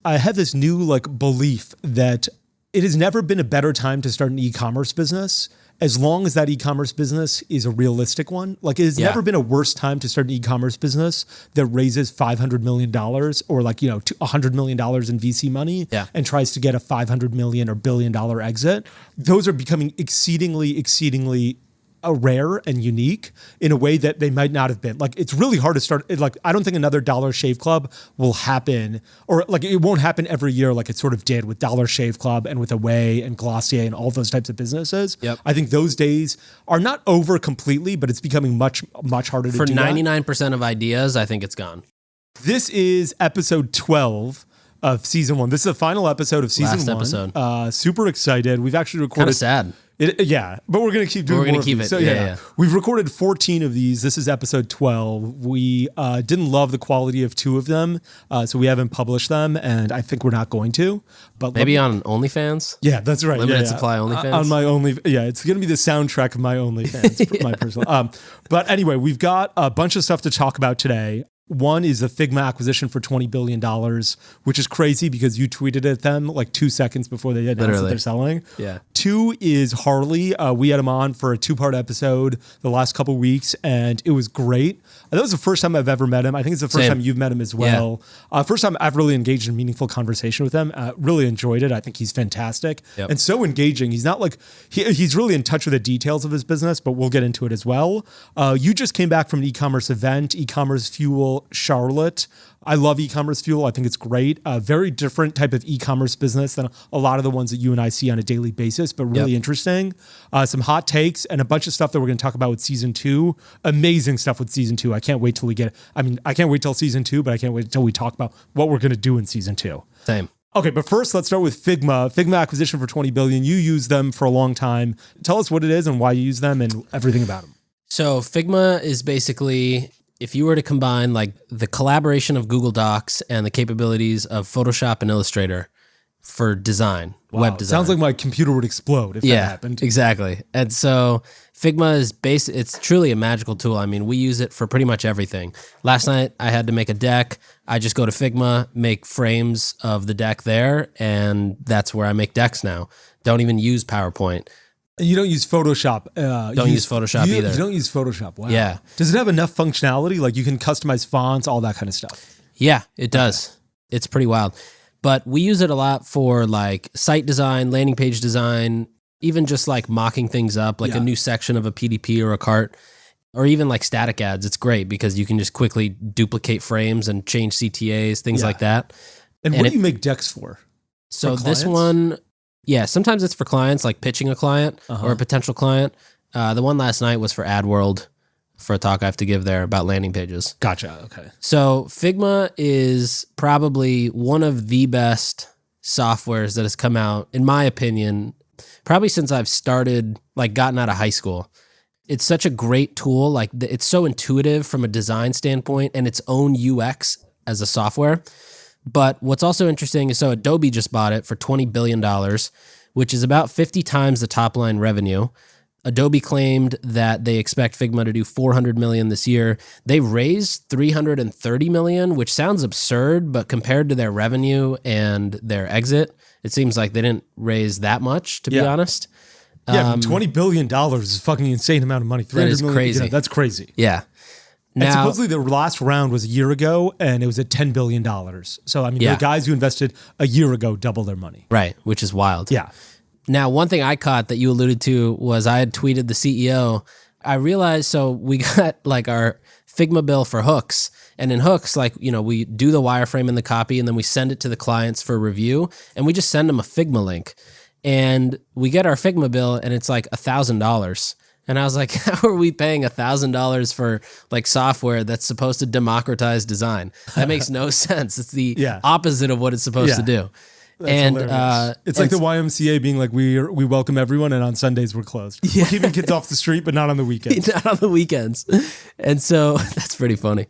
I have this new like belief that it has never been a better time to start an e-commerce business as long as that e-commerce business is a realistic one. Like it has never been a worse time to start an e-commerce business that raises $500 million or like, $100 million in VC money and tries to get a $500 million or $1 billion exit. Those are becoming exceedingly rare and unique in a way that they might not have been. Like it's really hard to start. Like I don't think another Dollar Shave Club will happen, or like it won't happen every year like it sort of did with Dollar Shave Club and with Away and Glossier and all those types of businesses. Yep. I think those days are not over completely, but it's becoming much harder to do. For 99% of ideas, I think it's gone. This is episode 12 of season 1. This is the final episode of season 1. Last episode. Super excited. We've actually recorded. Kind of sad. But we're going to keep doing more. We're going to keep it. So, yeah. We've recorded 14 of these. This is episode 12. We didn't love the quality of 2 of them, so we haven't published them, and I think we're not going to. But maybe on OnlyFans? Yeah, that's right. Limited supply OnlyFans? On my it's going to be the soundtrack of my OnlyFans, my personal. But anyway, we've got a bunch of stuff to talk about today. One is the Figma acquisition for $20 billion, which is crazy because you tweeted at them like 2 seconds before they announced that they're selling. Yeah. 2 is Harley. We had him on for a 2-part episode the last couple of weeks, and it was great. That was the first time I've ever met him. I think it's the first time you've met him as well. First time I've really engaged in meaningful conversation with him. Really enjoyed it. I think he's fantastic and so engaging. He's not like, he's really in touch with the details of his business, but we'll get into it as well. You just came back from an e-commerce event, e-commerce Fuel Charlotte. I love e-commerce Fuel. I think it's great. A very different type of e-commerce business than a lot of the ones that you and I see on a daily basis, but really interesting. Some hot takes and a bunch of stuff that we're going to talk about with season 2. Amazing stuff with season 2. I can't wait till we get it. I can't wait till season 2, but I can't wait until we talk about what we're going to do in season 2. Same. Okay, but first let's start with Figma. Figma acquisition for $20 billion. You use them for a long time. Tell us what it is and why you use them and everything about them. So Figma is basically, if you were to combine like the collaboration of Google Docs and the capabilities of Photoshop and Illustrator for design, web design. Sounds like my computer would explode if that happened. Exactly. And so Figma is it's truly a magical tool. I mean, we use it for pretty much everything. Last night I had to make a deck. I just go to Figma, make frames of the deck there, and that's where I make decks now. Don't even use PowerPoint. You don't use Photoshop. Don't use Photoshop either. You don't use Photoshop. Wow. Yeah. Does it have enough functionality? Like you can customize fonts, all that kind of stuff? Yeah, it does. It's pretty wild. But we use it a lot for like site design, landing page design, even just like mocking things up, like a new section of a PDP or a cart, or even like static ads. It's great because you can just quickly duplicate frames and change CTAs, things like that. And what do you make decks for? So this one... Yeah, sometimes it's for clients, like pitching a client or a potential client. The one last night was for AdWorld, for a talk I have to give there about landing pages. Gotcha, okay. So Figma is probably one of the best softwares that has come out, in my opinion, probably since I've started, like gotten out of high school. It's such a great tool. Like it's so intuitive from a design standpoint and its own UX as a software. But what's also interesting is, so Adobe just bought it for $20 billion, which is about 50 times the top line revenue. Adobe claimed that they expect Figma to do $400 million this year. They raised $330 million, which sounds absurd, but compared to their revenue and their exit, it seems like they didn't raise that much, to be honest. Yeah, $20 billion is a fucking insane amount of money. That is crazy. That's crazy. Yeah. Now, and supposedly the last round was a year ago, and it was at $10 billion. So, I mean, the guys who invested a year ago double their money. Right, which is wild. Yeah. Now, one thing I caught that you alluded to was I had tweeted the CEO. I realized, so we got like our Figma bill for hooks. And in hooks, like, we do the wireframe and the copy, and then we send it to the clients for review, and we just send them a Figma link. And we get our Figma bill, and it's like $1,000. And I was like, how are we paying $1,000 for like software that's supposed to democratize design? That makes no sense. It's the opposite of what it's supposed to do. That's hilarious. It's like the YMCA being like, we welcome everyone, and on Sundays we're closed. We're keeping kids off the street, but not on the weekends. Not on the weekends. And so that's pretty funny.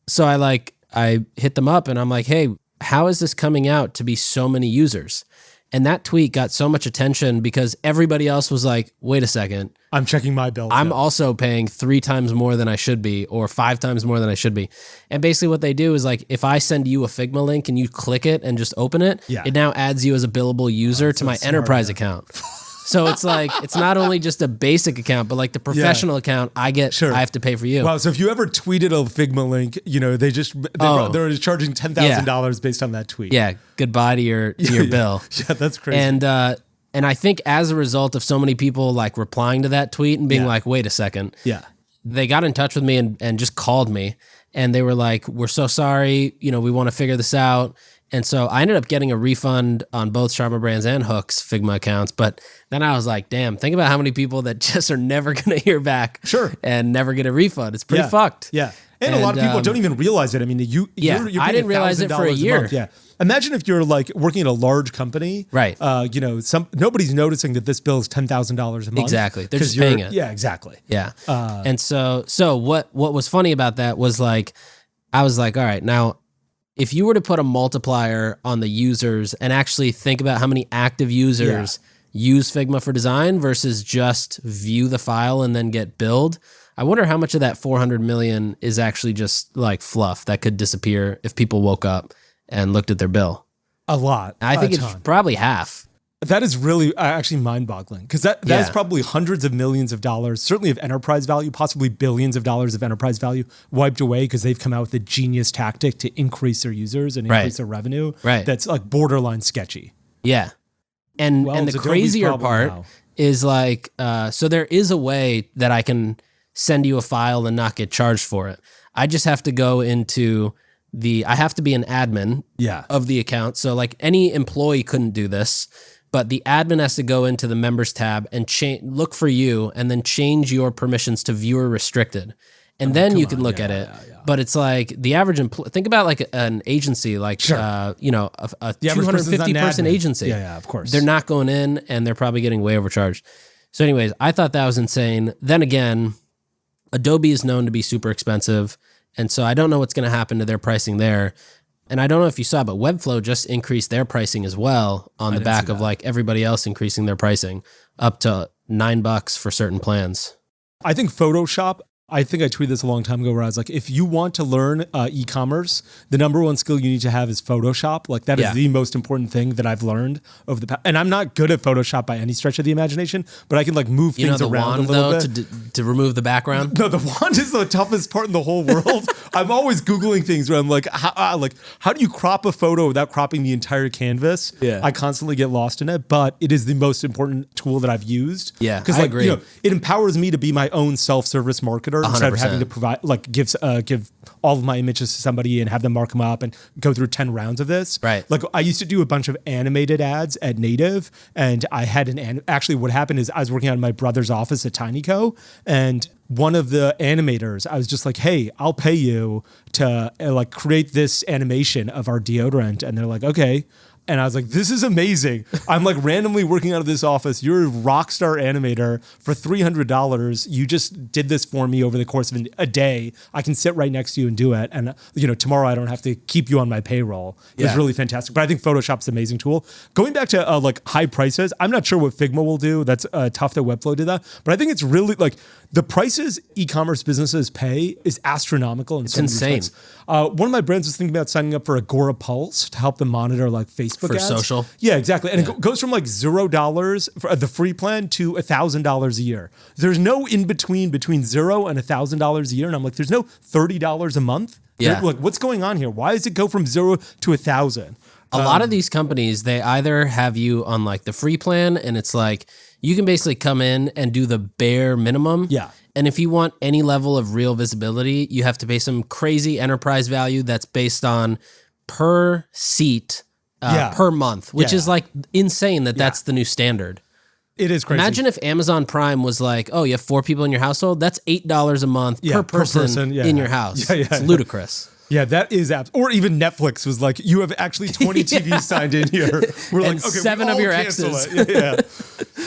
So I hit them up and I'm like, hey, how is this coming out to be so many users? And that tweet got so much attention because everybody else was like, wait a second. I'm checking my bill. I'm also paying 3 times more than I should be, or 5 times more than I should be. And basically what they do is like, if I send you a Figma link and you click it and just open it, it now adds you as a billable user to my enterprise account. So it's like, it's not only just a basic account, but like the professional account I get, I have to pay for you. Wow. So if you ever tweeted a Figma link, they're charging $10,000 based on that tweet. Yeah. Goodbye to your bill. Yeah, that's crazy. And I think as a result of so many people like replying to that tweet and being like, wait a second. Yeah. They got in touch with me and just called me and they were like, we're so sorry. We want to figure this out. And so I ended up getting a refund on both Sharma Brands and Hook's Figma accounts. But then I was like, damn, think about how many people that just are never going to hear back and never get a refund. It's pretty fucked. Yeah. And a lot of people don't even realize it. I mean, you're I didn't realize it for a year. Yeah. Imagine if you're like working at a large company. Right. Nobody's noticing that this bill is $10,000 a month. Exactly. They're just paying it. Yeah, exactly. Yeah. And so what was funny about that was like, I was like, all right, now, if you were to put a multiplier on the users and actually think about how many active users use Figma for design versus just view the file and then get billed, I wonder how much of that 400 million is actually just like fluff that could disappear if people woke up and looked at their bill. A lot. I think it's probably half. That is really actually mind-boggling because that is probably hundreds of millions of dollars, certainly of enterprise value, possibly billions of dollars of enterprise value wiped away because they've come out with a genius tactic to increase their users and increase their revenue. Right. That's like borderline sketchy. Yeah. And the crazier part is like, so there is a way that I can send you a file and not get charged for it. I just have to go into I have to be an admin of the account. So like any employee couldn't do this. But the admin has to go into the members tab and look for you and then change your permissions to viewer restricted. And then you can look at it. But it's like the average think about like an agency, like, a 250 person agency. Yeah, of course. They're not going in and they're probably getting way overcharged. So anyways, I thought that was insane. Then again, Adobe is known to be super expensive. And so I don't know what's going to happen to their pricing there. And I don't know if you saw, but Webflow just increased their pricing as well on the back of like everybody else increasing their pricing up to $9 for certain plans. I think Photoshop, I think I tweeted this a long time ago where I was like, if you want to learn e-commerce, the number one skill you need to have is Photoshop. Like that is the most important thing that I've learned over the past. And I'm not good at Photoshop by any stretch of the imagination, but I can like move things around a little bit. To remove the background? No, the wand is the toughest part in the whole world. I'm always Googling things where I'm like, how do you crop a photo without cropping the entire canvas? Yeah. I constantly get lost in it, but it is the most important tool that I've used. Yeah, because I agree. It empowers me to be my own self-service marketer 100%. Instead of having to provide give all of my images to somebody and have them mark them up and go through 10 rounds of this. Right. Like I used to do a bunch of animated ads at Native, and I had actually what happened is I was working out of my brother's office at TinyCo, and one of the animators, I was just like, hey, I'll pay you to like create this animation of our deodorant. And they're like, okay. And I was like, this is amazing. I'm like randomly working out of this office. You're a rock star animator for $300. You just did this for me over the course of a day. I can sit right next to you and do it. And tomorrow I don't have to keep you on my payroll. It was really fantastic. But I think Photoshop's an amazing tool. Going back to like high prices, I'm not sure what Figma will do. That's tough that Webflow did that. But I think it's really like the prices e-commerce businesses pay is astronomical. It's insane. One of my brands was thinking about signing up for Agora Pulse to help them monitor like Facebook for ads. social. Yeah, exactly. And it goes from like $0 for the free plan to $1,000 a year. There's no in between $0 and $1,000 a year. And I'm like, there's no $30 a month. Yeah. Like, what's going on here? Why does it go from 0 to 1,000? A lot of these companies, they either have you on like the free plan and it's like, you can basically come in and do the bare minimum. Yeah. And if you want any level of real visibility, you have to pay some crazy enterprise value that's based on per seat per month, which is like insane that's the new standard. It is crazy. Imagine if Amazon Prime was like, oh, you have 4 people in your household? That's $8 a month per person in your house. It's ludicrous. Yeah, that is or even Netflix was like, you have actually 20 TVs signed in here. We're and like, okay, 7 of your exes.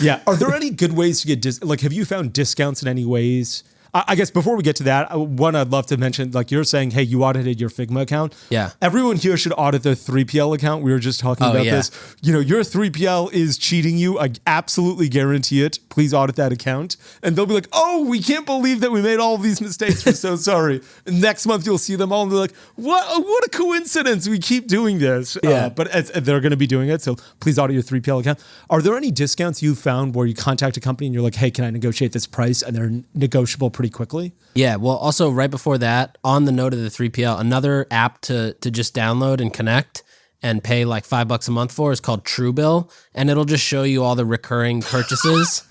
Yeah. Are there any good ways to get have you found discounts in any ways? I guess before we get to that, one I'd love to mention, like you're saying, hey, you audited your Figma account. Yeah. Everyone here should audit their 3PL account. We were just talking about this. You know, your 3PL is cheating you. I absolutely guarantee it. Please audit that account. And they'll be like, oh, we can't believe that we made all of these mistakes. We're so sorry. And next month you'll see them all and they're like, what a coincidence. We keep doing this. Yeah. But they're going to be doing it. So please audit your 3PL account. Are there any discounts you found where you contact a company and you're like, hey, can I negotiate this price? And they're negotiable pretty quickly? Yeah. Well, also right before that, on the note of the 3PL, another app to just download and connect and pay like $5 a month for is called Truebill. And it'll just show you all the recurring purchases.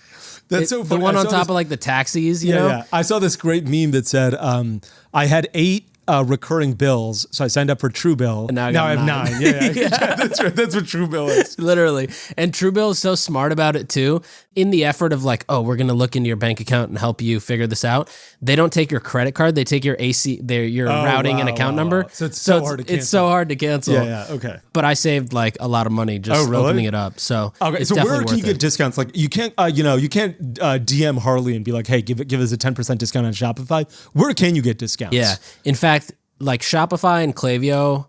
That's so funny. The one on top of like the taxis, you know? Yeah. I saw this great meme that said, I had 8 recurring bills, so I signed up for Truebill. And now I have 9. Yeah, that's right. That's what Truebill is. Literally. And Truebill is so smart about it too. In the effort of like, oh, we're going to look into your bank account and help you figure this out. They don't take your credit card. They take your your routing and account number. So it's so hard to cancel. It's so hard to cancel. Yeah. Okay. But I saved like a lot of money just opening it up. So okay. It's so definitely where can you get discounts? Like you can't, DM Harley and be like, hey, give us a 10% discount on Shopify. Where can you get discounts? Yeah. In fact, like Shopify and Klaviyo,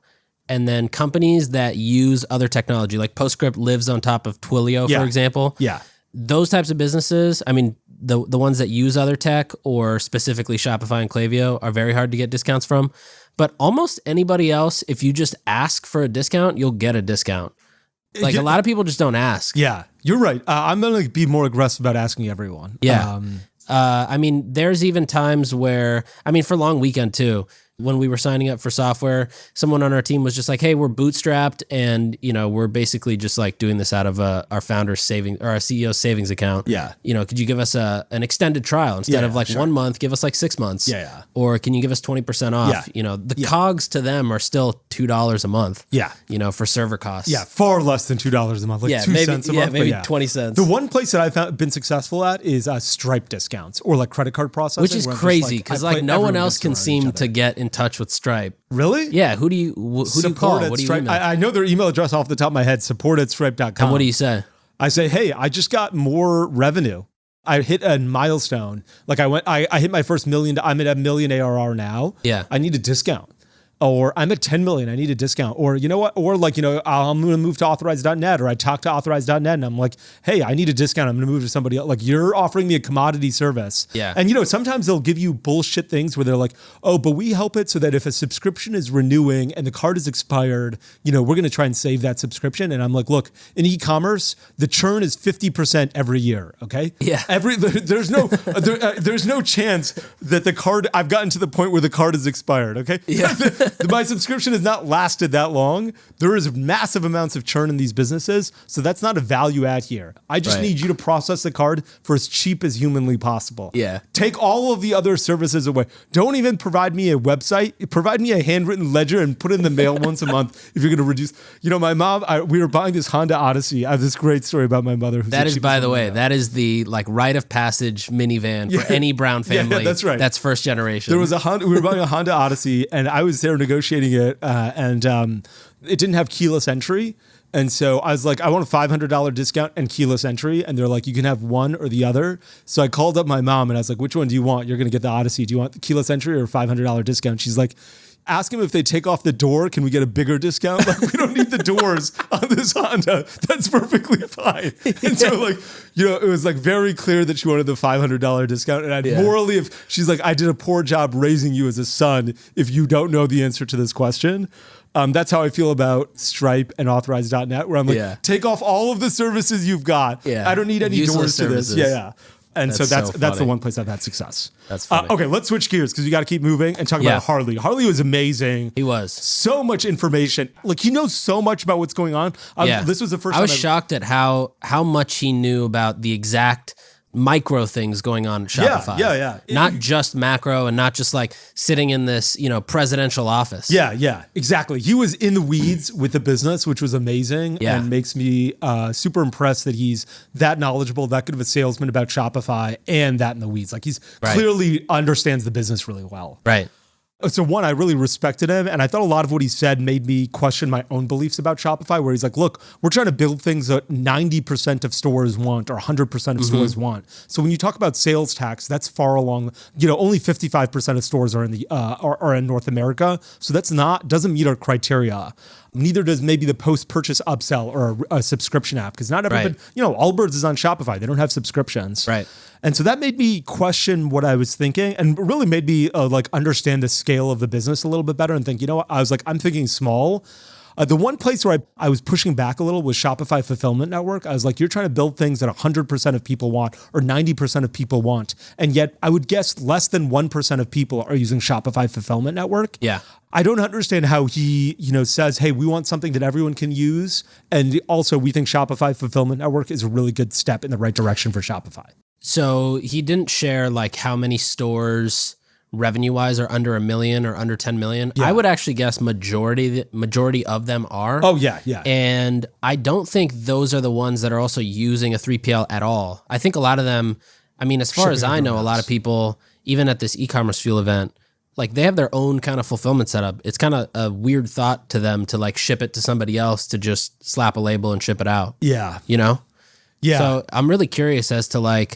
and then companies that use other technology, like PostScript lives on top of Twilio, for example. Yeah. Those types of businesses, I mean, the ones that use other tech or specifically Shopify and Klaviyo are very hard to get discounts from. But almost anybody else, if you just ask for a discount, you'll get a discount. Like a lot of people just don't ask. Yeah, you're right. I'm going to be more aggressive about asking everyone. Yeah. I mean, there's even times where, for Long Weekend too, when we were signing up for software, someone on our team was just like, hey, we're bootstrapped and, we're basically just like doing this out of our founder's savings or our CEO's savings account. Yeah. Could you give us an extended trial instead of like 1 month, give us like 6 months? Yeah. Or can you give us 20% off? Yeah. The COGS to them are still $2 a month. Yeah. For server costs. Yeah. Far less than $2 a month, like 2 cents a month. Maybe 20 cents. The one place that I've been successful at is Stripe discounts or like credit card processing. Which is crazy because like no one else can seem to get in touch with Stripe. Really? Yeah. Who do you call? What do you email? I know their email address off the top of my head, support@stripe.com. And what do you say? I say, hey, I just got more revenue. I hit a milestone. Like I hit my first $1 million. I'm at $1 million ARR now. Yeah. I need a discount. Or I'm at 10 million, I need a discount. Or you know what? Or like, I'm going to move to authorize.net, or I talk to authorize.net and I'm like, hey, I need a discount. I'm going to move to somebody else. Like you're offering me a commodity service. Yeah. And sometimes they'll give you bullshit things where they're like, oh, but we help it so that if a subscription is renewing and the card is expired, we're going to try and save that subscription. And I'm like, look, in e-commerce, the churn is 50% every year. Okay. Yeah. There's no chance that the card, I've gotten to the point where the card is expired. Okay. Yeah. My subscription has not lasted that long. There is massive amounts of churn in these businesses. So that's not a value add here. I just need you to process the card for as cheap as humanly possible. Yeah. Take all of the other services away. Don't even provide me a website. Provide me a handwritten ledger and put it in the mail once a month if you're going to reduce. My mom, we were buying this Honda Odyssey. I have this great story about my mother. That is, by the way, that is the like rite of passage minivan for any Brown family. Yeah, that's right. That's first generation. There was we were buying a Honda Odyssey and I was there negotiating it and it didn't have keyless entry. And so I was like, I want a $500 discount and keyless entry. And they're like, you can have one or the other. So I called up my mom and I was like, which one do you want? You're going to get the Odyssey. Do you want the keyless entry or a $500 discount? She's like, ask them if they take off the door, can we get a bigger discount? Like, we don't need the doors on this Honda. That's perfectly fine. And so like, it was like very clear that she wanted the $500 discount. And I'd morally, if she's like, I did a poor job raising you as a son if you don't know the answer to this question. That's how I feel about Stripe and authorize.net, where I'm like, take off all of the services you've got. Yeah. I don't need any doors to this. Yeah. And that's the one place I've had success. That's funny. Okay, let's switch gears because you got to keep moving and talk about Harley. Harley was amazing. He was. So much information. Like he knows so much about what's going on. This was the first time I was shocked at how much he knew about the exact micro things going on at Shopify. Yeah. Not just macro and not just like sitting in this, presidential office. Yeah, exactly. He was in the weeds with the business, which was amazing and makes me super impressed that he's that knowledgeable, that good of a salesman about Shopify and that in the weeds. Like he's clearly understands the business really well. Right. So one, I really respected him, and I thought a lot of what he said made me question my own beliefs about Shopify, where he's like, look, we're trying to build things that 90% of stores want or 100% of stores want. So when you talk about sales tax, that's far along, only 55% of stores are in the are in North America. So doesn't meet our criteria. Neither does maybe the post-purchase upsell or a subscription app, because not everybody, Allbirds is on Shopify. They don't have subscriptions. Right. And so that made me question what I was thinking, and really made me understand the scale of the business a little bit better and think, what? I was like, I'm thinking small. The one place where I was pushing back a little was Shopify Fulfillment Network. I was like, you're trying to build things that 100% of people want or 90% of people want. And yet I would guess less than 1% of people are using Shopify Fulfillment Network. Yeah. I don't understand how he, says, hey, we want something that everyone can use. And also we think Shopify Fulfillment Network is a really good step in the right direction for Shopify. So he didn't share how many stores revenue-wise are under 1 million or under 10 million. Yeah. I would actually guess majority of them are. Oh, yeah. And I don't think those are the ones that are also using a 3PL at all. I think a lot of them, as far as I know, a lot of people, even at this e-commerce fuel event, they have their own kind of fulfillment setup. It's kind of a weird thought to them to ship it to somebody else to just slap a label and ship it out. Yeah. Yeah. So I'm really curious as to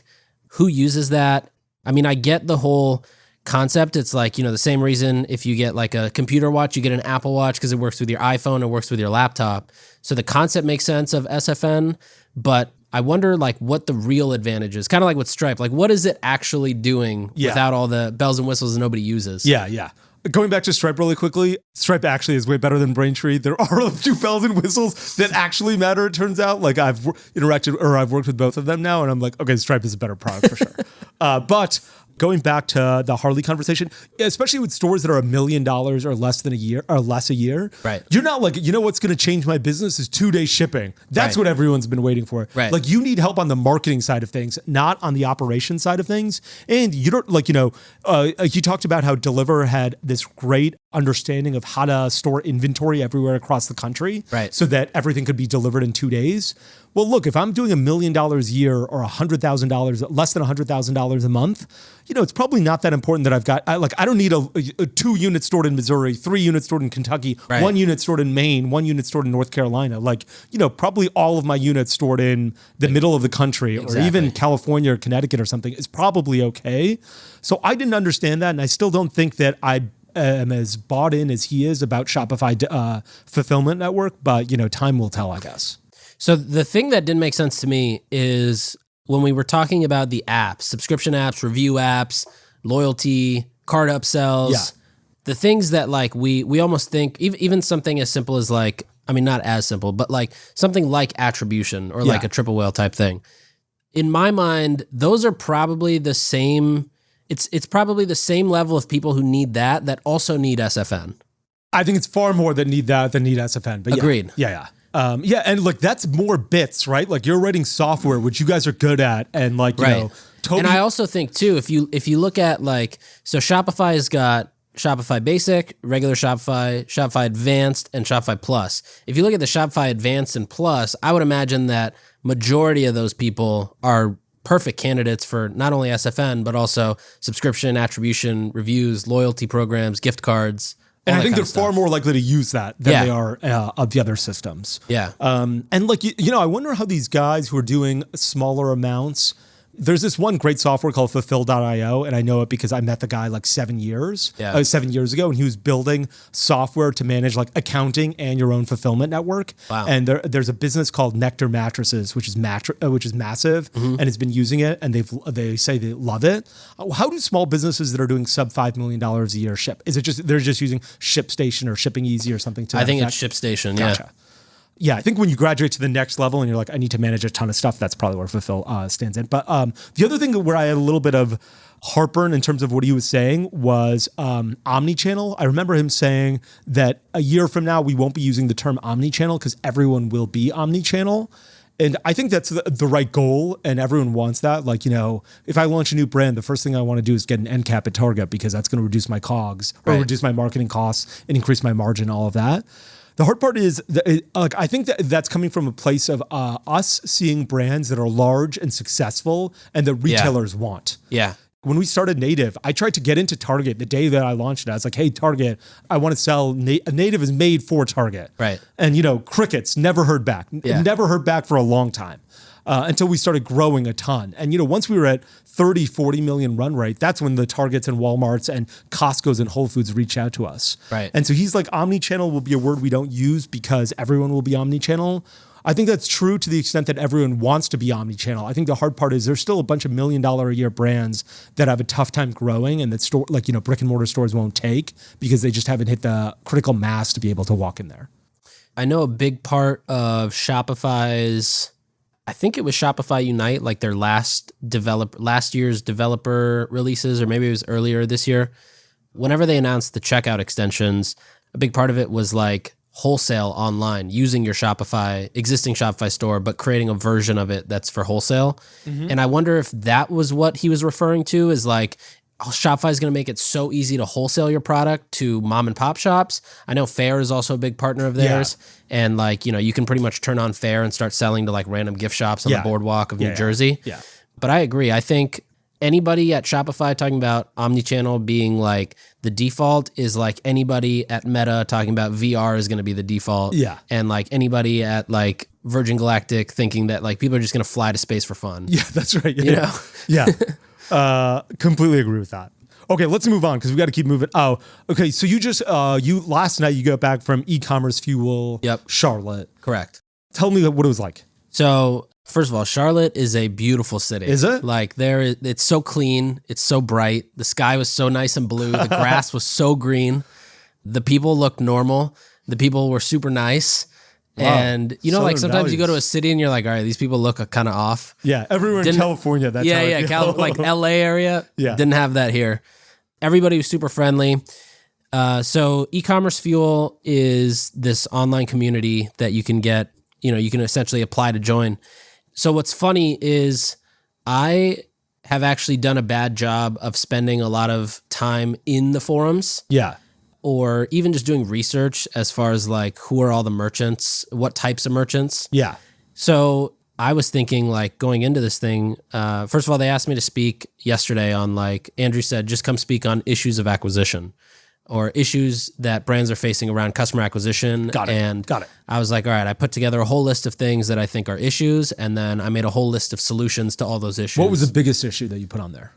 who uses that. I get the whole concept. It's the same reason if you get a computer watch, you get an Apple Watch because it works with your iPhone, it works with your laptop. So the concept makes sense of SFN, but I wonder what the real advantage is. Kind of like with Stripe. What is it actually doing without all the bells and whistles that nobody uses? Yeah. Going back to Stripe really quickly, Stripe actually is way better than Braintree. There are a few bells and whistles that actually matter, it turns out. I've worked with both of them now, and I'm like, okay, Stripe is a better product for sure. But going back to the Harley conversation, especially with stores that are $1 million or less a year, right? You're not what's going to change my business is 2-day shipping. That's what everyone's been waiting for. Right. You need help on the marketing side of things, not on the operation side of things. And you don't you talked about how Deliverr had this great understanding of how to store inventory everywhere across the country, right? So that everything could be delivered in 2 days. Well, look, if I'm doing $1 million a year or $100,000, less than $100,000 a month, it's probably not that important that I've got, I don't need a 2 units stored in Missouri, 3 units stored in Kentucky, right. 1 unit stored in Maine, 1 unit stored in North Carolina. Probably all of my units stored in the middle of the country or even California or Connecticut or something is probably okay. So I didn't understand that. And I still don't think that I am as bought in as he is about Shopify Fulfillment Network, but time will tell, I guess. So the thing that didn't make sense to me is when we were talking about the apps, subscription apps, review apps, loyalty, card upsells, the things that we almost think, even something as simple as not as simple, but something like attribution or a triple whale type thing. In my mind, those are probably the same. It's probably the same level of people who need that also need SFN. I think it's far more that need that than need SFN. But agreed. Yeah. And that's more bits, right? You're writing software, which you guys are good at, and right. And I also think too, if you look at so Shopify's got Shopify Basic, regular Shopify, Shopify Advanced, and Shopify Plus. If you look at the Shopify Advanced and Plus, I would imagine that majority of those people are perfect candidates for not only SFN, but also subscription, attribution, reviews, loyalty programs, gift cards. And I think they're far more likely to use that than they are of the other systems. Yeah. And I wonder how these guys who are doing smaller amounts, there's this one great software called Fulfill.io, and I know it because I met the guy 7 years ago, and he was building software to manage accounting and your own fulfillment network. Wow. And there's a business called Nectar Mattresses, which is massive, and has been using it, and they say they love it. How do small businesses that are doing sub $5 million a year ship? Is it just they're just using ShipStation or Shipping Easy or something? I think it's ShipStation. Gotcha. Yeah. Yeah, I think when you graduate to the next level and you're I need to manage a ton of stuff, that's probably where Fulfill stands in. But the other thing where I had a little bit of heartburn in terms of what he was saying was omnichannel. I remember him saying that a year from now, we won't be using the term omnichannel because everyone will be omnichannel. And I think that's the right goal, and everyone wants that. If I launch a new brand, the first thing I want to do is get an end cap at Target because that's going to reduce my COGS or reduce my marketing costs and increase my margin, all of that. The hard part is, I think that's coming from a place of us seeing brands that are large and successful and that retailers want. Yeah. When we started Native, I tried to get into Target the day that I launched it. I was like, hey, Target, I want to sell, Native is made for Target. Right. And, crickets, never heard back. Yeah. Never heard back for a long time until we started growing a ton. And, once we were at 30, 40 million run rate, that's when the Targets and Walmarts and Costco's and Whole Foods reach out to us. Right. And so he's like, omnichannel will be a word we don't use because everyone will be omnichannel. I think that's true to the extent that everyone wants to be omnichannel. I think the hard part is there's still a bunch of $1 million a year brands that have a tough time growing and that brick and mortar stores won't take because they just haven't hit the critical mass to be able to walk in there. I know a big part of Shopify's, I think it was Shopify Unite, like their last year's developer releases, or maybe it was earlier this year. Whenever they announced the checkout extensions, a big part of it was like wholesale online, using your existing Shopify store, but creating a version of it that's for wholesale. Mm-hmm. And I wonder if that was what he was referring to, is like, Shopify is going to make it so easy to wholesale your product to mom and pop shops. I know Faire is also a big partner of theirs. Yeah. And like, you can pretty much turn on Faire and start selling to like random gift shops on the boardwalk of New Jersey. Yeah. But I agree. I think anybody at Shopify talking about omnichannel being like the default is like anybody at Meta talking about VR is going to be the default. Yeah. And like anybody at like Virgin Galactic thinking that like people are just going to fly to space for fun. Yeah, that's right. Yeah. Yeah. Completely agree with that. Okay, let's move on because we got to keep moving. Oh, okay. So last night you got back from e-commerce Fuel, Charlotte. Correct. Tell me what it was like. So first of all, Charlotte is a beautiful city. Is it? Like it's so clean. It's so bright. The sky was so nice and blue. The grass was so green. The people looked normal. The people were super nice. Wow. And like sometimes values. You go to a city and you're like, all right, these people look kind of off. Yeah, everywhere in California. That's how I feel. Like LA area. Yeah, didn't have that here. Everybody was super friendly. So e-commerce Fuel is this online community that you can get. You can essentially apply to join. So what's funny is I have actually done a bad job of spending a lot of time in the forums. Yeah. Or even just doing research as far as like who are all the merchants, what types of merchants. Yeah. So I was thinking like going into this thing, first of all, they asked me to speak yesterday on like, Andrew said, just come speak on issues of acquisition or issues that brands are facing around customer acquisition. Got it. I was like, all right, I put together a whole list of things that I think are issues. And then I made a whole list of solutions to all those issues. What was the biggest issue that you put on there?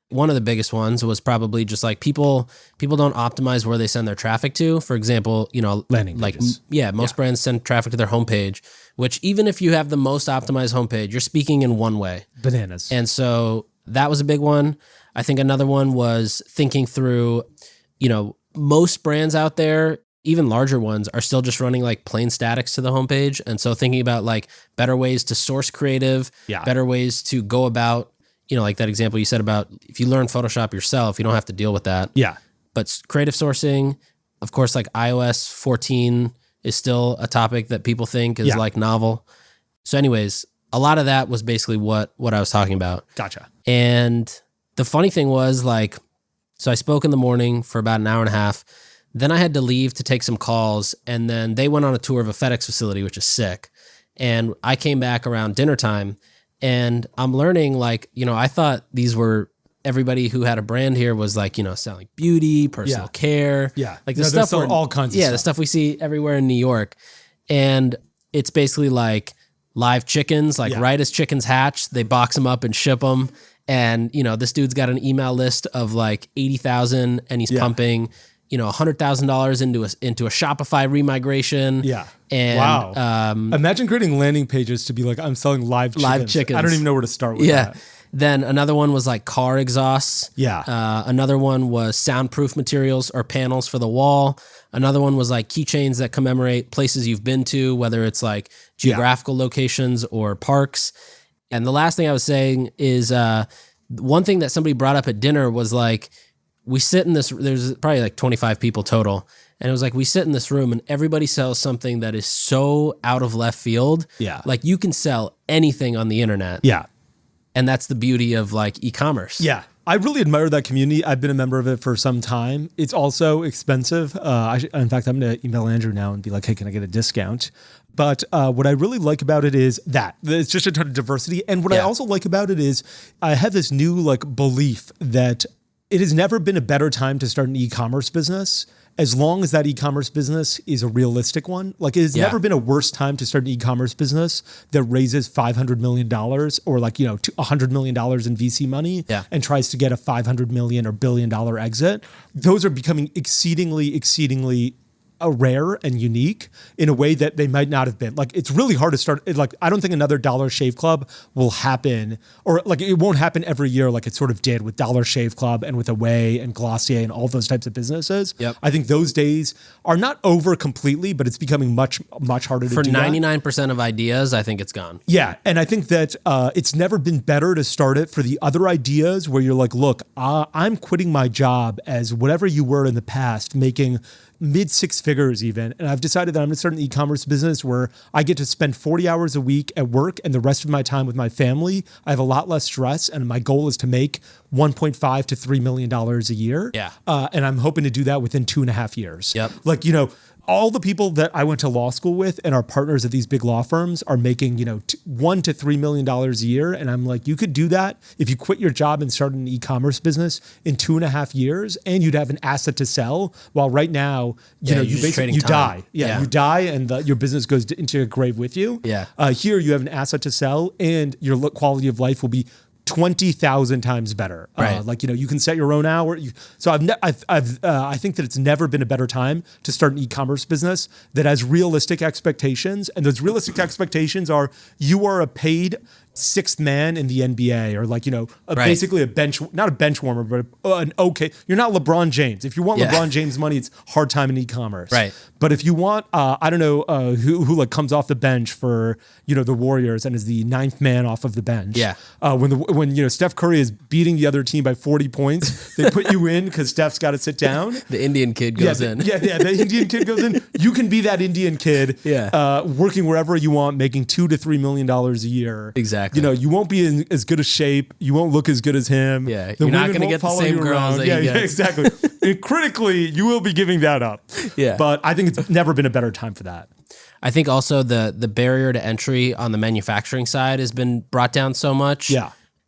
One of the biggest ones was probably just like people don't optimize where they send their traffic to. For example, landing pages. Most brands send traffic to their homepage, which even if you have the most optimized homepage, you're speaking in one way. Bananas. And so that was a big one. I think another one was thinking through, most brands out there, even larger ones, are still just running like plain statics to the homepage. And so thinking about like better ways to source creative, better ways to go about, like that example you said about if you learn Photoshop yourself, you don't have to deal with that. Yeah. But creative sourcing, of course, like iOS 14 is still a topic that people think is like novel. So anyways, a lot of that was basically what I was talking about. Gotcha. And the funny thing was like, so I spoke in the morning for about an hour and a half. Then I had to leave to take some calls. And then they went on a tour of a FedEx facility, which is sick. And I came back around dinner time. And I'm learning like, I thought these were everybody who had a brand here was like, selling beauty, personal care. Yeah. Like the stuff for all kinds of stuff. Yeah, the stuff we see everywhere in New York. And it's basically like live chickens, like right as chickens hatch, they box them up and ship them. And, this dude's got an email list of like 80,000 and he's pumping, $100,000 into a Shopify remigration. Yeah. And, wow. Imagine creating landing pages to be like, I'm selling live chickens. Live chickens. I don't even know where to start with that. Then another one was like car exhausts. Yeah. Another one was soundproof materials or panels for the wall. Another one was like keychains that commemorate places you've been to, whether it's like geographical locations or parks. And the last thing I was saying is one thing that somebody brought up at dinner was like, we sit in this, there's probably like 25 people total. And it was like, we sit in this room and everybody sells something that is so out of left field. Yeah. Like you can sell anything on the internet. Yeah. And that's the beauty of like e-commerce. Yeah. I really admire that community. I've been a member of it for some time. It's also expensive. In fact, I'm going to email Andrew now and be like, hey, can I get a discount? But what I really like about it is that it's just a ton of diversity. And what I also like about it is I have this new like belief that it has never been a better time to start an e-commerce business, as long as that e-commerce business is a realistic one. Like, it has never been a worse time to start an e-commerce business that raises $500 million or like, $100 million in VC money and tries to get a $500 million or $1 billion exit. Those are becoming exceedingly rare and unique in a way that they might not have been. Like, it's really hard to start. Like, I don't think another Dollar Shave Club will happen, or like it won't happen every year like it sort of did with Dollar Shave Club and with Away and Glossier and all those types of businesses. Yep. I think those days are not over completely, but it's becoming much harder to do. For 99% of ideas, I think it's gone. Yeah, and I think that it's never been better to start it for the other ideas where you're like, look, I'm quitting my job as whatever you were in the past, making mid six figures even. And I've decided that I'm going to start an e-commerce business where I get to spend 40 hours a week at work and the rest of my time with my family. I have a lot less stress. And my goal is to make $1.5 to $3 million a year. Yeah. And I'm hoping to do that within 2.5 years. Yep. Like, all the people that I went to law school with and are partners at these big law firms are making, $1 to $3 million a year. And I'm like, you could do that if you quit your job and start an e-commerce business in 2.5 years, and you'd have an asset to sell. While right now, you die. You die, and your business goes into your grave with you. Yeah. Here you have an asset to sell, and your quality of life will be 20,000 times better. Right. You can set your own hour. So I think that it's never been a better time to start an e-commerce business that has realistic expectations. And those realistic expectations are you are a paid sixth man in the NBA, or basically a bench, not a bench warmer, but you're not LeBron James. If you want LeBron James money, it's hard time in e-commerce. Right. But if you want, who comes off the bench for, the Warriors and is the ninth man off of the bench. Yeah. When Steph Curry is beating the other team by 40 points, they put you in because Steph's got to sit down. The Indian kid goes in. Yeah, the Indian kid goes in. You can be that Indian kid working wherever you want, making $2 to $3 million a year. Exactly. You won't be in as good a shape. You won't look as good as him. Yeah, you're not going to get the same girls that he gets. Yeah, exactly. And critically, you will be giving that up. Yeah. But I think it's never been a better time for that. I think also the barrier to entry on the manufacturing side has been brought down so much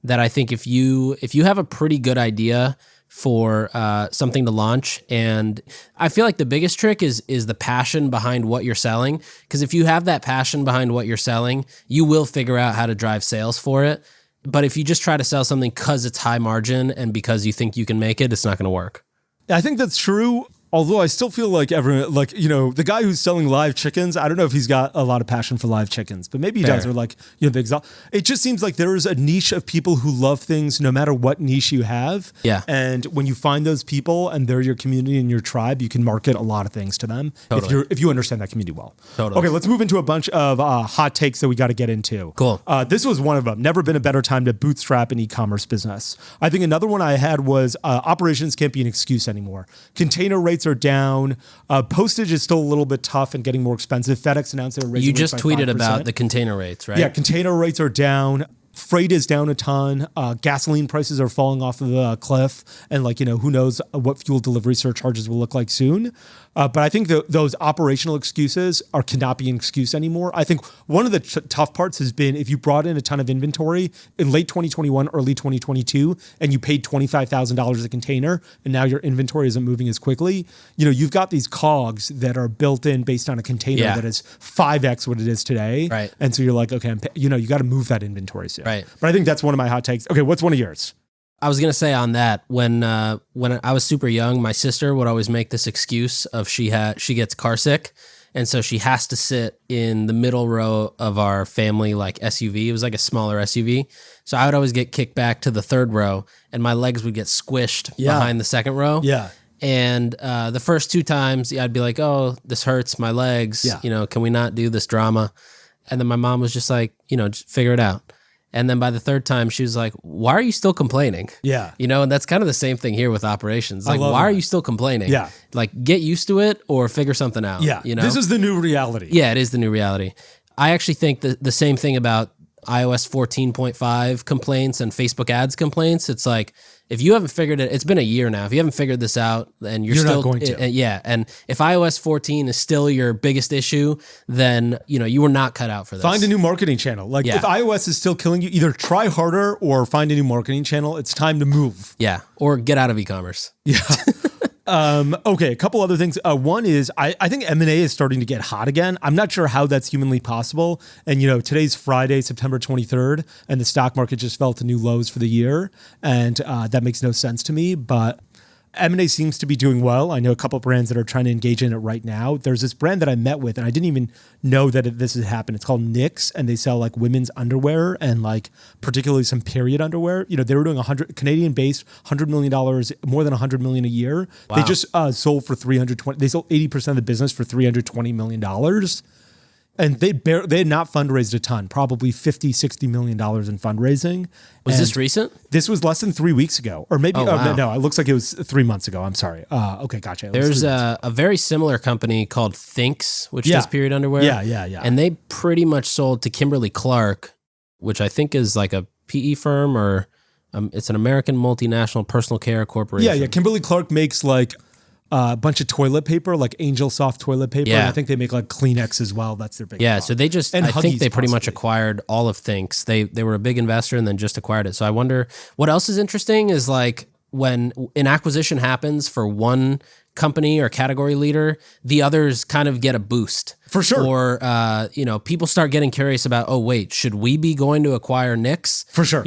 that I think if you have a pretty good idea for something to launch, and I feel like the biggest trick is the passion behind what you're selling, because if you have that passion behind what you're selling, you will figure out how to drive sales for it. But if you just try to sell something because it's high margin and because you think you can make it, it's not going to work. I think that's true. Although I still feel like everyone, the guy who's selling live chickens, I don't know if he's got a lot of passion for live chickens, but maybe he does. Or it just seems like there is a niche of people who love things no matter what niche you have. Yeah. And when you find those people and they're your community and your tribe, you can market a lot of things to them if you understand that community well. Totally. Okay, let's move into a bunch of hot takes that we got to get into. Cool. This was one of them. Never been a better time to bootstrap an e-commerce business. I think another one I had was operations can't be an excuse anymore. Container rates are down. Postage is still a little bit tough and getting more expensive. FedEx announced they're raising You just rates by tweeted 5%. about the container rates, right? Yeah, container rates are down. Freight is down a ton. Gasoline prices are falling off of the cliff. And who knows what fuel delivery surcharges will look like soon. But I think those operational excuses cannot be an excuse anymore. I think one of the tough parts has been if you brought in a ton of inventory in late 2021, early 2022, and you paid $25,000 a container, and now your inventory isn't moving as quickly, you've got these COGS that are built in based on a container that is 5x what it is today. Right. And so you're like, okay, you got to move that inventory soon. Right. But I think that's one of my hot takes. Okay, what's one of yours? I was going to say on that, when I was super young, my sister would always make this excuse of she gets car sick. And so she has to sit in the middle row of our family SUV. It was like a smaller SUV. So I would always get kicked back to the third row and my legs would get squished behind the second row. Yeah. And the first two times I'd be like, oh, this hurts my legs. Yeah. Can we not do this drama? And then my mom was just like, just figure it out. And then by the third time, she was like, why are you still complaining? Yeah. And that's kind of the same thing here with operations. Like, why are you still complaining? Yeah. Get used to it or figure something out. Yeah. This is the new reality. Yeah, it is the new reality. I actually think the same thing about iOS 14.5 complaints and Facebook ads complaints. It's like, if you haven't figured it, it's been a year now. If you haven't figured this out, then you're still not going to. Yeah. And if iOS 14 is still your biggest issue, then you were not cut out for this. Find a new marketing channel. Like if iOS is still killing you, either try harder or find a new marketing channel. It's time to move. Yeah. Or get out of e-commerce. Yeah. Okay, a couple other things. One is I think M&A is starting to get hot again. I'm not sure how that's humanly possible. And, today's Friday, September 23rd, and the stock market just fell to new lows for the year. And that makes no sense to me. But M&A seems to be doing well. I know a couple of brands that are trying to engage in it right now. There's this brand that I met with, and I didn't even know that this had happened. It's called Nik's, and they sell like women's underwear and like particularly some period underwear. They were doing Canadian-based, $100 million, more than $100 million a year. Wow. They just sold for they sold 80% of the business for $320 million. And they had not fundraised a ton, probably $50, $60 million in fundraising. Was this recent? This was less than 3 weeks ago. Or maybe, no, it looks like it was 3 months ago. I'm sorry. Okay, gotcha. There's a very similar company called Thinx, which does period underwear. Yeah. And they pretty much sold to Kimberly-Clark, which I think is like a PE firm or it's an American multinational personal care corporation. Yeah. Kimberly-Clark makes like a bunch of toilet paper, like Angel Soft toilet paper. Yeah. And I think they make like Kleenex as well. That's their big Yeah, so they just, and I think Huggies they pretty much possibly. acquired all of Thinx. They were a big investor and then just acquired it. So I wonder, what else is interesting is like when an acquisition happens for one company or category leader, the others kind of get a boost. For sure. Or, people start getting curious about, oh, wait, should we be going to acquire Nix? For sure.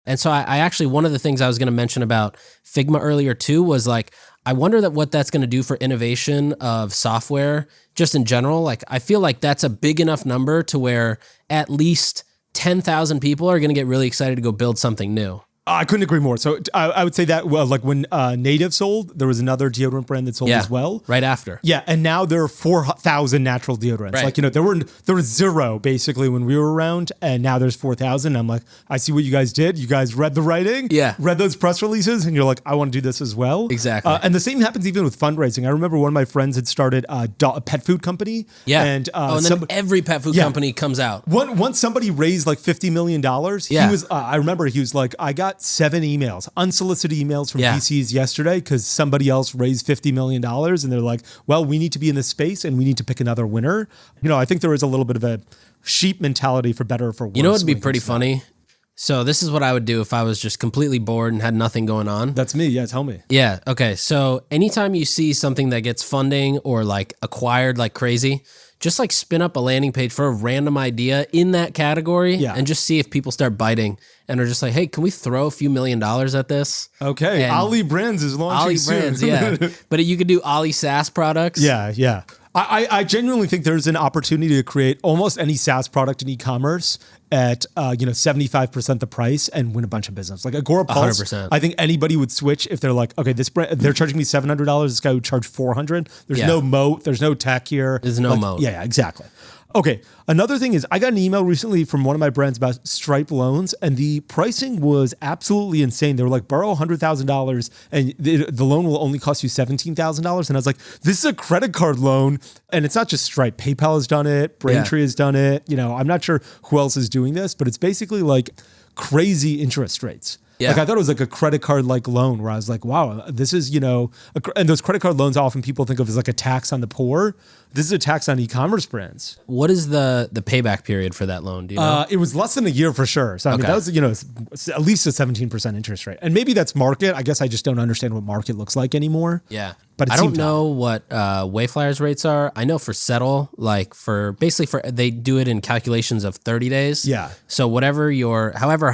And so I actually, one of the things I was going to mention about Figma earlier too was like, I wonder what that's going to do for innovation of software just in general. Like, I feel like that's a big enough number to where at least 10,000 people are going to get really excited to go build something new. I couldn't agree more. So I would say that, like when Native sold, there was another deodorant brand that sold as well. Right after. Yeah, and now there are 4,000 natural deodorants. Right. Like, there was zero basically when we were around, and now there's 4,000. I'm like, I see what you guys did. You guys read the writing, read those press releases, and you're like, I want to do this as well. Exactly. And the same happens even with fundraising. I remember one of my friends had started a pet food company. Yeah. And, and then every pet food company comes out. Once somebody raised like $50 million, he was, I remember he was like, I got 7 emails, unsolicited emails from VCs yesterday because somebody else raised $50 million and they're like, well, we need to be in this space and we need to pick another winner. I think there is a little bit of a sheep mentality for better or for worse. You know what would be pretty funny? So this is what I would do if I was just completely bored and had nothing going on. That's me. Yeah, tell me. Yeah. Okay. So anytime you see something that gets funding or like acquired like crazy, just like spin up a landing page for a random idea in that category and just see if people start biting and are just like, hey, can we throw a few $1 million at this? Okay. And Ali Brands is launching soon. But you could do Ali SaaS products. Yeah. I genuinely think there's an opportunity to create almost any SaaS product in e-commerce at 75% the price and win a bunch of business. Like Agora Pulse, 100%. I think anybody would switch if they're like, okay, this brand, they're charging me $700. This guy would charge $400. There's no moat. There's no tech here. There's no moat. Yeah, exactly. Okay. Another thing is I got an email recently from one of my brands about Stripe loans, and the pricing was absolutely insane. They were like, borrow $100,000 and the loan will only cost you $17,000. And I was like, this is a credit card loan. And it's not just Stripe. PayPal has done it. Braintree has done it. I'm not sure who else is doing this, but it's basically like crazy interest rates. Yeah. Like I thought it was like a credit card like loan where I was like, wow, this is, and those credit card loans often people think of as like a tax on the poor. This is a tax on e-commerce brands. What is the payback period for that loan? Do you know? It was less than a year for sure. So I mean, that was, at least a 17% interest rate. And maybe that's market. I guess I just don't understand what market looks like anymore. Yeah. But I don't know what Wayflyer's rates are. I know for Settle, like they do it in calculations of 30 days. Yeah. So however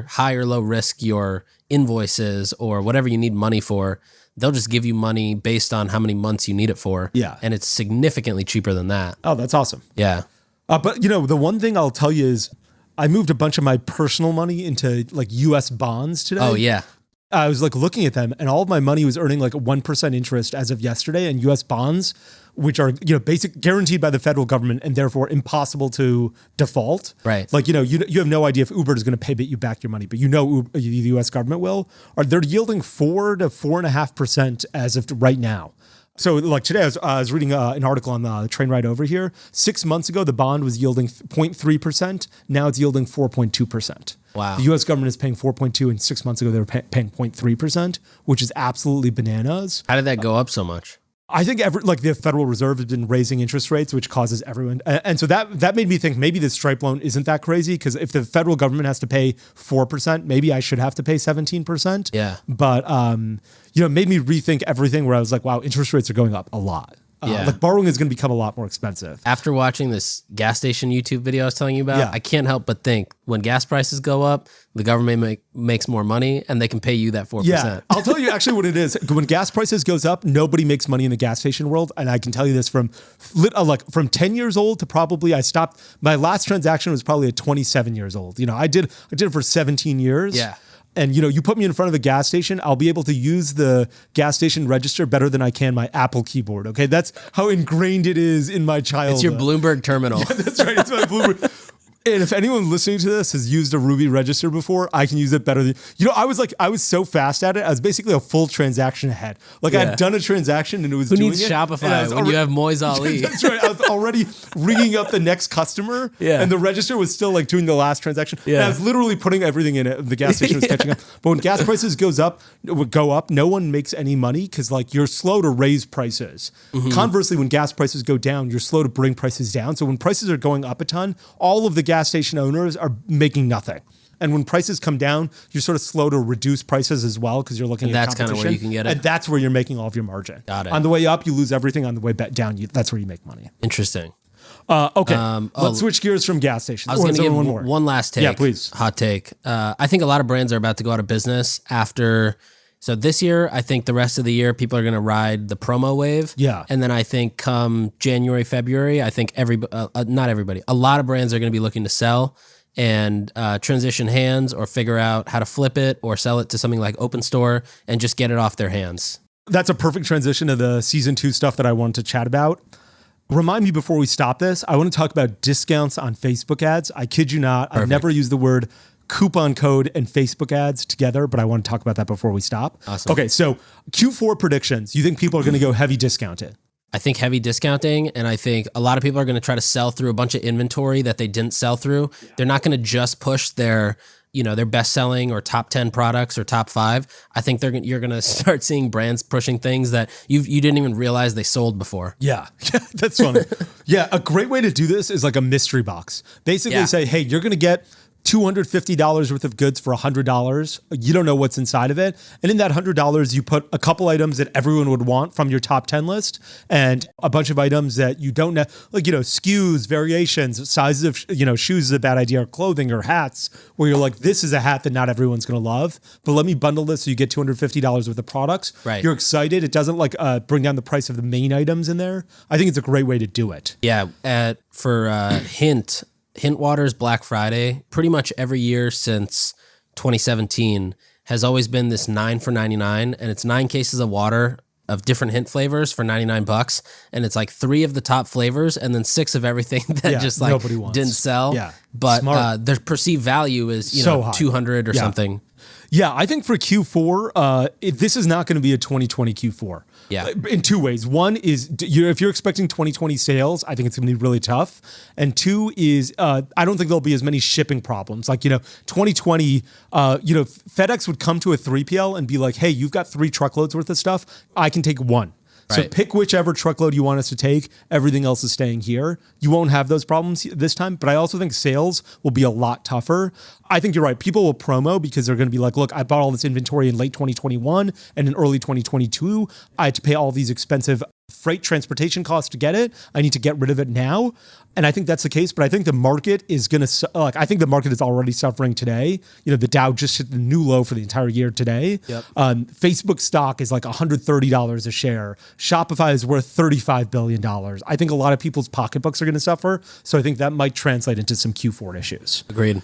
high or low risk your invoice is or whatever you need money for, they'll just give you money based on how many months you need it for. Yeah. And it's significantly cheaper than that. Oh, that's awesome. Yeah. But the one thing I'll tell you is I moved a bunch of my personal money into like US bonds today. Oh, yeah. I was like looking at them and all of my money was earning like 1% interest as of yesterday in US bonds, which are, basic guaranteed by the federal government and therefore impossible to default. Right. Like, you have no idea if Uber is going to pay you back your money, but the US government will. They're yielding 4 to 4.5% as of right now. So like today, I was reading an article on the train ride over here. 6 months ago, the bond was yielding 0.3%. Now it's yielding 4.2%. Wow. The U.S. government is paying 4.2, and 6 months ago they were paying 0.3%, which is absolutely bananas. How did that go up so much? I think the Federal Reserve has been raising interest rates, which causes everyone. And so that made me think maybe the Stripe loan isn't that crazy, because if the federal government has to pay 4%, maybe I should have to pay 17%. Yeah. But, it made me rethink everything, where I was like, wow, interest rates are going up a lot. Like borrowing is going to become a lot more expensive. After watching this gas station YouTube video I was telling you about, Yeah. I can't help but think when gas prices go up, the government makes more money and they can pay you that 4%. Yeah, I'll tell you actually what it is. When gas prices goes up, nobody makes money in the gas station world. And I can tell you this from 10 years old to probably I stopped. My last transaction was probably at 27 years old. I did it for 17 years. Yeah. And you put me in front of a gas station, I'll be able to use the gas station register better than I can my Apple keyboard. Okay, that's how ingrained it is in my childhood. It's your Bloomberg terminal. Yeah, that's right. It's my Bloomberg. And if anyone listening to this has used a Ruby register before, I can use it better than I was so fast at it. I was basically a full transaction ahead. Like I'd done a transaction and it was Who doing needs it. Shopify when you have Moiz Ali? That's right. I was already ringing up the next customer, and the register was still like doing the last transaction. Yeah. And I was literally putting everything in it. The gas station was catching up. But when gas prices go up, no one makes any money because like you're slow to raise prices. Mm-hmm. Conversely, when gas prices go down, you're slow to bring prices down. So when prices are going up a ton, all of the gas station owners are making nothing. And when prices come down, you're sort of slow to reduce prices as well because you're looking at competition. That's kind of where you can get it. And that's where you're making all of your margin. Got it. On the way up, you lose everything. On the way back down, that's where you make money. Interesting. Okay, let's switch gears from gas stations. I was going to give one more. One last take. Yeah, please. Hot take. I think a lot of brands are about to go out of business after. So this year, I think the rest of the year, people are going to ride the promo wave. Yeah. And then I think come January, February, I think not everybody, a lot of brands are going to be looking to sell and transition hands or figure out how to flip it or sell it to something like Open Store and just get it off their hands. That's a perfect transition to the season 2 stuff that I wanted to chat about. Remind me before we stop this, I want to talk about discounts on Facebook ads. I kid you not. Perfect. I've never used the word coupon code and Facebook ads together, but I want to talk about that before we stop. Awesome. Okay, so Q4 predictions. You think people are going to go heavy discounted? I think heavy discounting, and I think a lot of people are going to try to sell through a bunch of inventory that they didn't sell through. Yeah. They're not going to just push their best-selling or top 10 products or top 5. I think you're going to start seeing brands pushing things that you didn't even realize they sold before. Yeah, that's funny. Yeah, a great way to do this is like a mystery box. Basically say, hey, you're going to get $250 worth of goods for $100. You don't know what's inside of it. And in that $100, you put a couple items that everyone would want from your top 10 list and a bunch of items that you don't know, like, SKUs, variations, sizes of, shoes is a bad idea, or clothing or hats, where you're like, this is a hat that not everyone's going to love, but let me bundle this so you get $250 worth of products. Right. You're excited. It doesn't bring down the price of the main items in there. I think it's a great way to do it. Yeah. For Hintwater's Black Friday, pretty much every year since 2017 has always been this 9 for $99, and it's 9 cases of water of different hint flavors for $99, and it's like 3 of the top flavors and then 6 of everything that just like didn't sell. Yeah, but their perceived value is so 200 or something. Yeah, I think for Q4, this is not going to be a 2020 Q4. Yeah. In 2 ways. One is if you're expecting 2020 sales, I think it's going to be really tough. And 2 is I don't think there'll be as many shipping problems. Like, 2020, FedEx would come to a 3PL and be like, hey, you've got 3 truckloads worth of stuff. I can take 1. So pick whichever truckload you want us to take. Everything else is staying here. You won't have those problems this time, but I also think sales will be a lot tougher. I think you're right. People will promo because they're going to be like, look, I bought all this inventory in late 2021 and in early 2022. I had to pay all these expensive freight transportation costs to get it. I need to get rid of it now. And I think that's the case, but I think the market is going to, I think the market is already suffering today. The Dow just hit the new low for the entire year today. Yep. Facebook stock is like $130 a share. Shopify is worth $35 billion. I think a lot of people's pocketbooks are going to suffer. So I think that might translate into some Q4 issues. Agreed.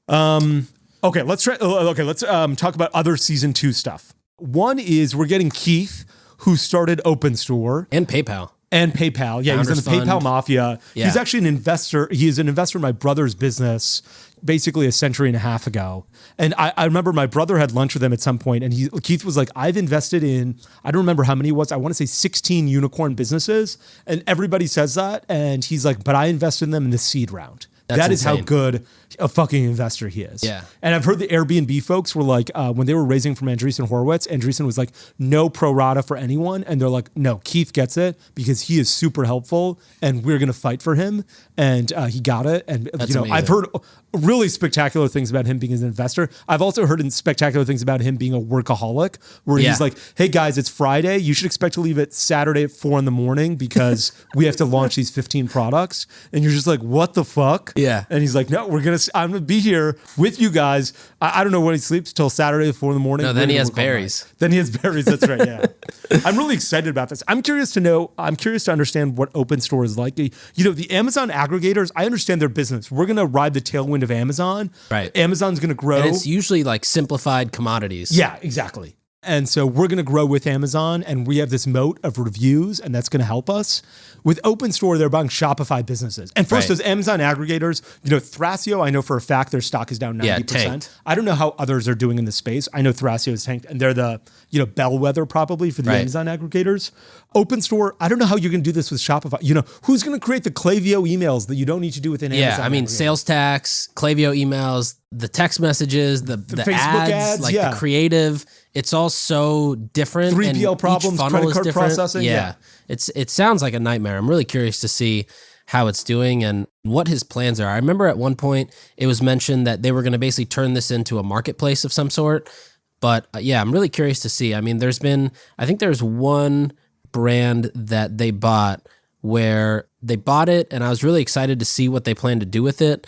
Okay, let's talk about other season 2 stuff. One is we're getting Keith, who started Open Store. And PayPal. And PayPal. Yeah, he's in the PayPal mafia. Yeah. He's actually an investor. He is an investor in my brother's business basically a century and a half ago. And I remember my brother had lunch with him at some point, and Keith was like, I've invested in, I don't remember how many it was, I want to say 16 unicorn businesses. And everybody says that. And he's like, but I invested in them in the seed round. That is how good a fucking investor he is. Yeah. And I've heard the Airbnb folks were like, when they were raising from Andreessen Horowitz, Andreessen was like, no pro rata for anyone. And they're like, no, Keith gets it because he is super helpful and we're going to fight for him. And he got it. And, amazing. I've heard really spectacular things about him being an investor. I've also heard spectacular things about him being a workaholic, where he's like, hey guys, it's Friday. You should expect to leave at Saturday at 4 a.m. because we have to launch these 15 products. And you're just like, what the fuck? Yeah. And he's like, no, I'm going to be here with you guys. I don't know when he sleeps till Saturday at 4 a.m. No, then he has berries. Then he has berries. That's right. Yeah. I'm really excited about this. I'm curious to understand what open store is like. The Amazon aggregators, I understand their business. We're going to ride the tailwind of Amazon. Right. Amazon's going to grow. And it's usually like simplified commodities. Yeah, exactly. And so we're going to grow with Amazon, and we have this moat of reviews, and that's going to help us. With Open Store, they're buying Shopify businesses. And first, those Amazon aggregators, Thrasio, I know for a fact their stock is down 90%. Yeah, tanked. I don't know how others are doing in the space. I know Thrasio is tanked, and they're the bellwether probably for the Amazon aggregators. Open Store, I don't know how you're going to do this with Shopify. Who's going to create the Klaviyo emails that you don't need to do within Amazon? Yeah, I mean, sales tax, Klaviyo emails, the text messages, the Facebook ads, like the creative. It's all so different. 3PL problems, credit card processing. Yeah. It sounds like a nightmare. I'm really curious to see how it's doing and what his plans are. I remember at one point it was mentioned that they were going to basically turn this into a marketplace of some sort. But I'm really curious to see. I mean, I think there's one brand that they bought where they bought it and I was really excited to see what they plan to do with it.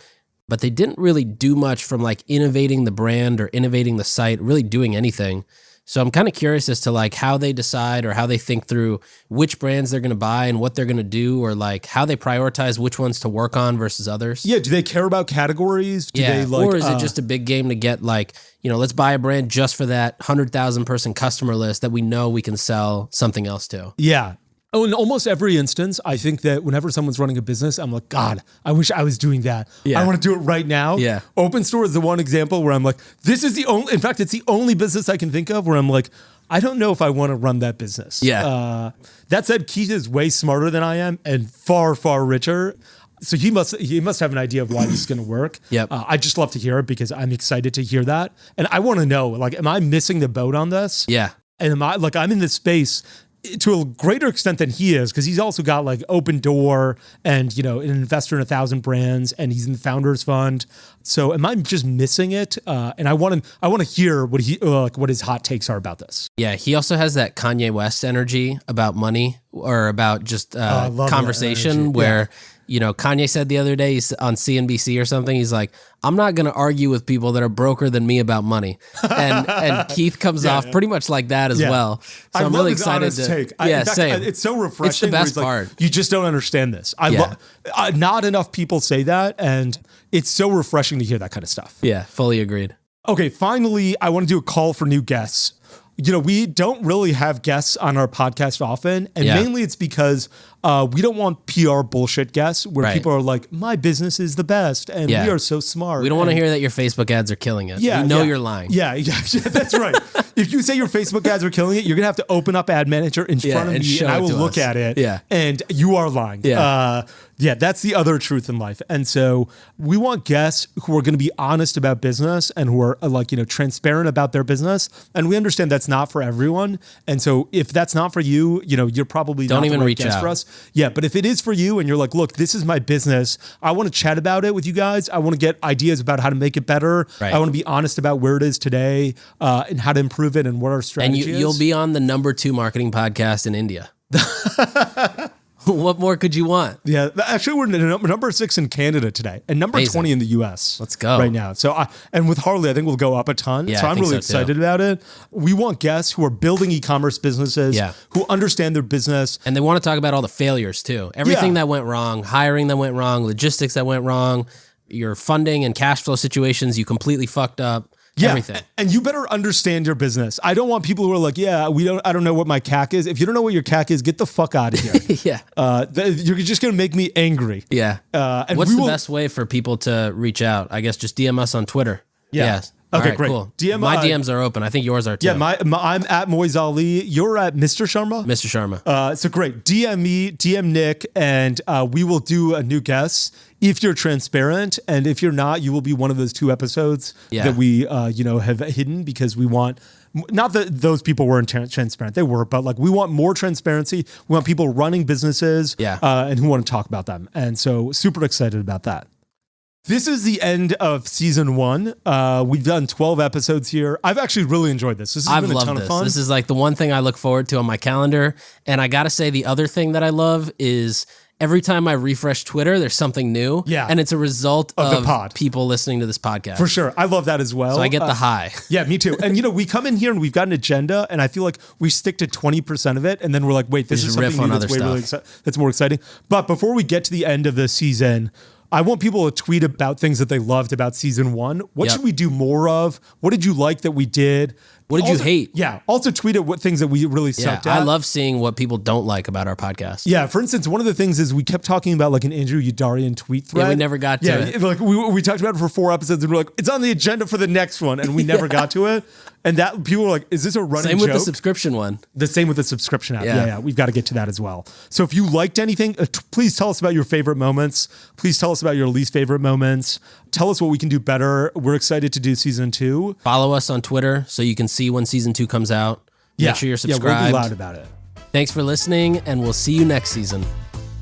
But they didn't really do much from like innovating the brand or innovating the site, really doing anything. So I'm kind of curious as to like how they decide or how they think through which brands they're going to buy and what they're going to do, or like how they prioritize which ones to work on versus others. Yeah. Do they care about categories? Or is it just a big game to get like, let's buy a brand just for that 100,000 person customer list that we know we can sell something else to? Yeah. Oh, in almost every instance, I think that whenever someone's running a business, I'm like, God, I wish I was doing that. Yeah. I want to do it right now. Yeah. Open Store is the one example where I'm like, it's the only business I can think of where I'm like, I don't know if I want to run that business. Yeah. That said, Keith is way smarter than I am and far, far richer. So he must have an idea of why this is going to work. Yep. I just love to hear it because I'm excited to hear that. And I want to know, like, am I missing the boat on this? Yeah. And I'm in this space to a greater extent than he is, because he's also got like Open Door and, an investor in 1,000 brands, and he's in the Founders Fund. So am I just missing it? And I want to hear what his hot takes are about this. Yeah. He also has that Kanye West energy about money or about just conversation where, Kanye said the other day, he's on CNBC or something, he's like, I'm not going to argue with people that are broker than me about money. And Keith comes off pretty much like that as well. So I'm really excited to take. Same. It's so refreshing. It's the best part. You just don't understand this. Not enough people say that, and it's so refreshing to hear that kind of stuff. Yeah, fully agreed. Okay, finally, I want to do a call for new guests. We don't really have guests on our podcast often, and mainly it's because we don't want PR bullshit guests where people are like, my business is the best, and we are so smart. We don't want to hear that your Facebook ads are killing it. Yeah, we know you're lying. Yeah, that's right. If you say your Facebook ads are killing it, you're going to have to open up Ad Manager in front of me, and I will look at it, and you are lying. Yeah, that's the other truth in life. And so we want guests who are going to be honest about business and who are transparent about their business. And we understand that's not for everyone. And so if that's not for you, you're probably don't not even the right reach guest out for us. Yeah, but if it is for you and you're like, look, this is my business, I want to chat about it with you guys. I want to get ideas about how to make it better. Right. I want to be honest about where it is today and how to improve it and what our strategy is. And you'll be on the #2 marketing podcast in India. What more could you want? Yeah, actually, we're number 6 in Canada today, and number 20 in the US. Let's go right now. So, and with Harley, I think we'll go up a ton. Yeah, so I'm really excited about it. We want guests who are building e-commerce businesses, who understand their business, and they want to talk about all the failures too. Everything that went wrong, hiring that went wrong, logistics that went wrong, your funding and cash flow situations you completely fucked up. Everything. And you better understand your business. I don't want people who are like, I don't know what my CAC is. If you don't know what your CAC is, get the fuck out of here. You're just going to make me angry. Yeah. And what's the best way for people to reach out? I guess just DM us on Twitter. Yeah. Okay, right, great. Cool. My DMs are open. I think yours are too. Yeah, I'm at Moiz Ali. You're at Mr. Sharma? Mr. Sharma. So great. DM me, DM Nick, and we will do a new guest if you're transparent. And if you're not, you will be one of those 2 episodes that we have hidden because we want, not that those people weren't transparent, they were, but like we want more transparency. We want people running businesses and who want to talk about them. And so super excited about that. This is the end of season 1. We've done 12 episodes here. I've actually really enjoyed this. This has been a ton of fun. This is like the one thing I look forward to on my calendar. And I got to say, the other thing that I love is every time I refresh Twitter, there's something new. Yeah. And it's a result of the pod. People listening to this podcast. For sure. I love that as well. So I get the high. Yeah, me too. And we come in here and we've got an agenda and I feel like we stick to 20% of it. And then we're like, wait, this is something new that's more exciting. But before we get to the end of the season, I want people to tweet about things that they loved about season 1. What should we do more of? What did you like that we did? What did you hate? Yeah. Also tweet at what things that we really sucked at. I love seeing what people don't like about our podcast. Yeah. For instance, one of the things is we kept talking about like an Andrew Youdarian tweet thread. Yeah, we never got to it. Like we talked about it for 4 episodes and we're like, it's on the agenda for the next one. And we never got to it. And that people were like, is this a running joke? Same with the subscription one. The same with the subscription app. Yeah. We've got to get to that as well. So if you liked anything, please tell us about your favorite moments. Please tell us about your least favorite moments. Tell us what we can do better. We're excited to do season 2. Follow us on Twitter so you can see when season 2 comes out. Make sure you're subscribed. We'll be loud about it. Thanks for listening, and we'll see you next season.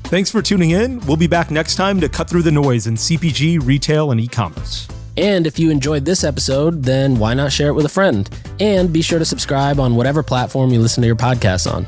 Thanks for tuning in. We'll be back next time to cut through the noise in CPG, retail, and e-commerce. And if you enjoyed this episode, then why not share it with a friend? And be sure to subscribe on whatever platform you listen to your podcasts on.